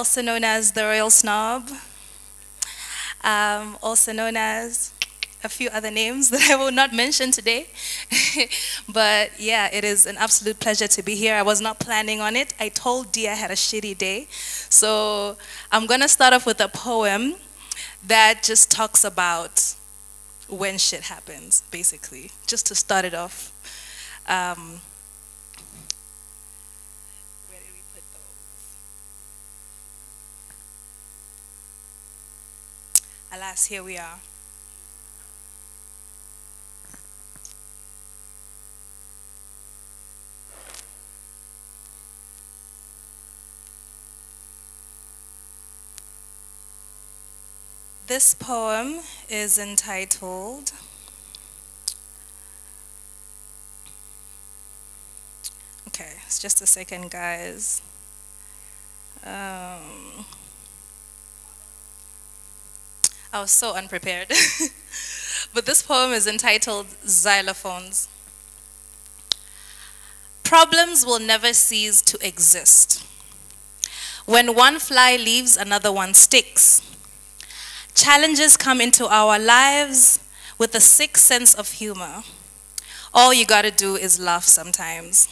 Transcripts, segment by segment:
also known as the Royal Snob, also known as a few other names that I will not mention today. But yeah, it is an absolute pleasure to be here. I was not planning on it. I told Dee I had a shitty day. So I'm going to start off with a poem that just talks about when shit happens, basically, just to start it off. Where did we put those? Alas, here we are. This poem is entitled Okay, it's just a second, guys. I was so unprepared. But this poem is entitled Xylophones. Problems will never cease to exist. When one fly leaves, another one sticks. Challenges come into our lives with a sick sense of humor. All you gotta do is laugh sometimes.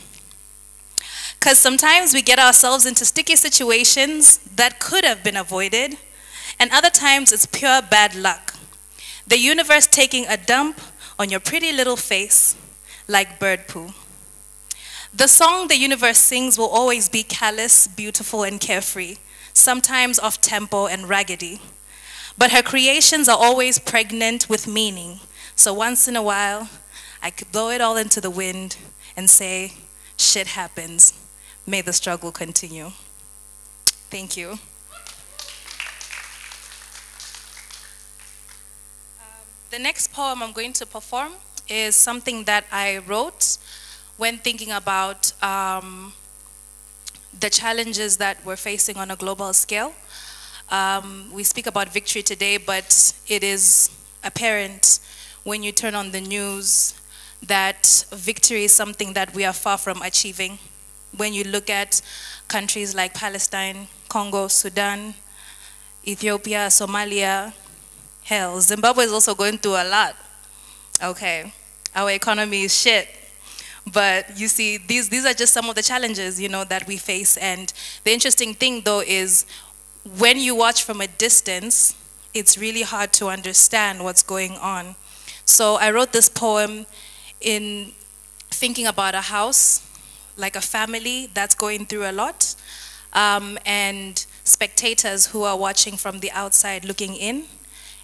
Because sometimes we get ourselves into sticky situations that could have been avoided, and other times it's pure bad luck. The universe taking a dump on your pretty little face like bird poo. The song the universe sings will always be callous, beautiful, and carefree, sometimes off-tempo and raggedy. But her creations are always pregnant with meaning. So once in a while, I could blow it all into the wind and say, shit happens. May the struggle continue. Thank you. The next poem I'm going to perform is something that I wrote when thinking about the challenges that we're facing on a global scale. We speak about victory today, but it is apparent when you turn on the news that victory is something that we are far from achieving. When you look at countries like Palestine, Congo, Sudan, Ethiopia, Somalia, hell, Zimbabwe is also going through a lot. Okay, our economy is shit. But you see, these are just some of the challenges, you know, that we face. And the interesting thing, though, is when you watch from a distance, it's really hard to understand what's going on. So I wrote this poem in thinking about a house, like a family that's going through a lot, and spectators who are watching from the outside looking in.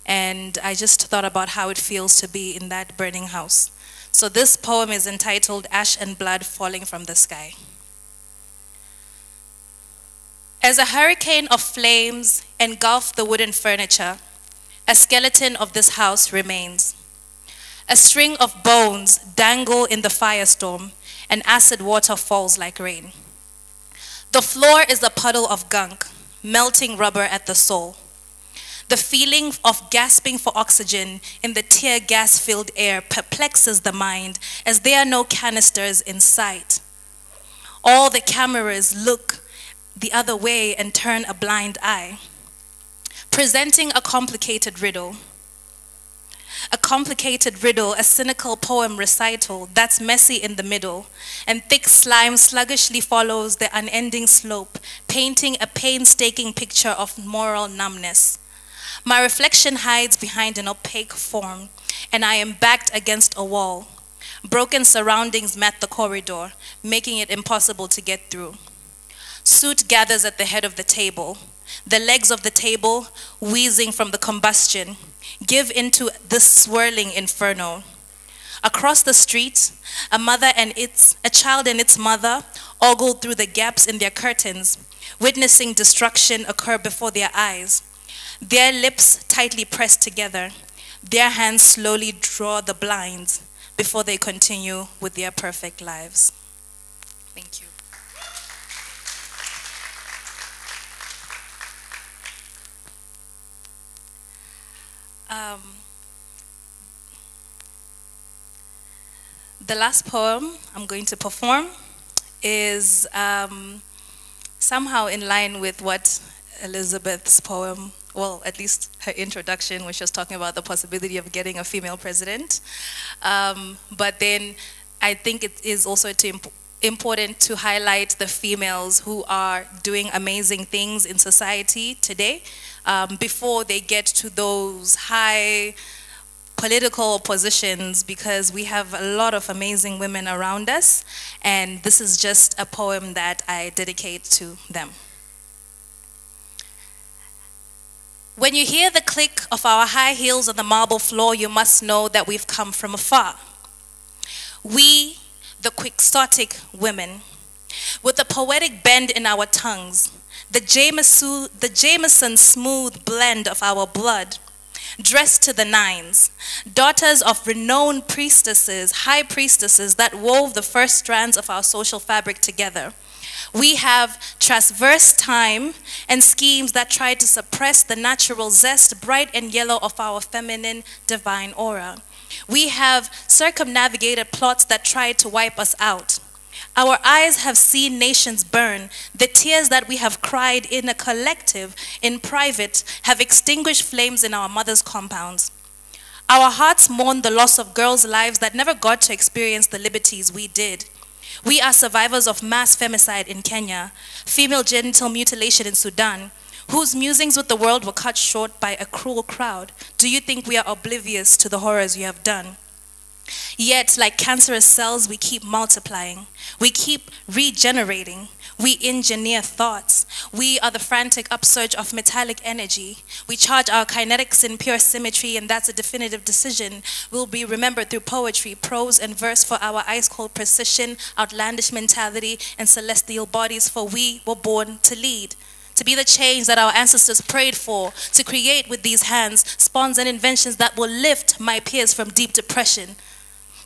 And I just thought about how it feels to be in that burning house. So this poem is entitled Ash and Blood Falling from the Sky. As a hurricane of flames engulfed the wooden furniture, a skeleton of this house remains. A string of bones dangle in the firestorm, and acid water falls like rain. The floor is a puddle of gunk, melting rubber at the soul. The feeling of gasping for oxygen in the tear gas-filled air perplexes the mind as there are no canisters in sight. All the cameras look the other way and turn a blind eye, presenting a complicated riddle. A complicated riddle, a cynical poem recital that's messy in the middle, and thick slime sluggishly follows the unending slope, painting a painstaking picture of moral numbness. My reflection hides behind an opaque form, and I am backed against a wall. Broken surroundings mat the corridor, making it impossible to get through. Soot gathers at the head of the table. The legs of the table, wheezing from the combustion, give into this swirling inferno. Across the street, a child and its mother ogled through the gaps in their curtains, witnessing destruction occur before their eyes. Their lips tightly pressed together, their hands slowly draw the blinds before they continue with their perfect lives. Thank you. The last poem I'm going to perform is somehow in line with what Elizabeth's poem, well, at least her introduction, when she was talking about the possibility of getting a female president. But then I think it is also important to highlight the females who are doing amazing things in society today before they get to those high political positions, because we have a lot of amazing women around us, and this is just a poem that I dedicate to them. When you hear the click of our high heels on the marble floor, you must know that we've come from afar. We, the quixotic women, with a poetic bend in our tongues, the Jameson smooth blend of our blood, dressed to the nines, daughters of renowned priestesses, high priestesses that wove the first strands of our social fabric together. We have traversed time and schemes that try to suppress the natural zest, bright and yellow, of our feminine divine aura. We have circumnavigated plots that tried to wipe us out. Our eyes have seen nations burn. The tears that we have cried in a collective, in private, have extinguished flames in our mothers' compounds. Our hearts mourn the loss of girls' lives that never got to experience the liberties we did. We are survivors of mass femicide in Kenya, female genital mutilation in Sudan, whose musings with the world were cut short by a cruel crowd. Do you think we are oblivious to the horrors you have done? Yet, like cancerous cells, we keep multiplying. We keep regenerating. We engineer thoughts. We are the frantic upsurge of metallic energy. We charge our kinetics in pure symmetry, and that's a definitive decision. We'll be remembered through poetry, prose, and verse for our ice-cold precision, outlandish mentality, and celestial bodies, for we were born to lead. To be the change that our ancestors prayed for, to create with these hands spawns and inventions that will lift my peers from deep depression.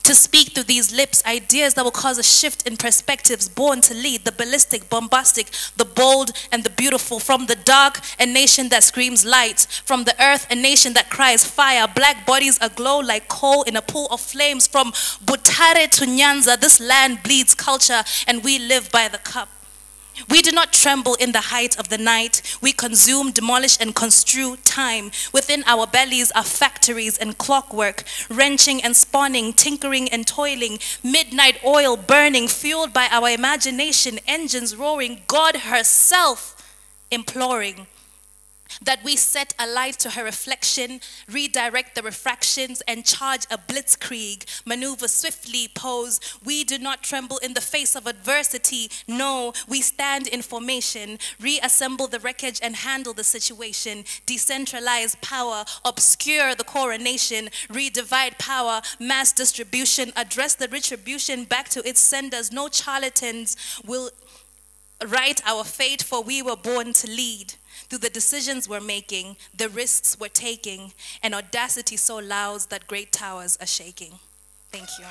To speak through these lips ideas that will cause a shift in perspectives, born to lead the ballistic, bombastic, the bold, and the beautiful. From the dark, a nation that screams light. From the earth, a nation that cries fire. Black bodies aglow like coal in a pool of flames. From Butare to Nyanza, this land bleeds culture, and we live by the cup. We do not tremble in the height of the night. We consume, demolish, and construe time. Within our bellies are factories and clockwork, wrenching and spawning, tinkering and toiling, midnight oil burning, fueled by our imagination, engines roaring, God herself imploring that we set a light to her reflection, redirect the refractions, and charge a blitzkrieg, maneuver swiftly, pose. We do not tremble in the face of adversity. No, we stand in formation, reassemble the wreckage and handle the situation, decentralize power, obscure the coronation, redivide power, mass distribution, address the retribution back to its senders. No charlatans will write our fate, for we were born to lead. Through the decisions we're making, the risks we're taking, and audacity so loud that great towers are shaking. Thank you.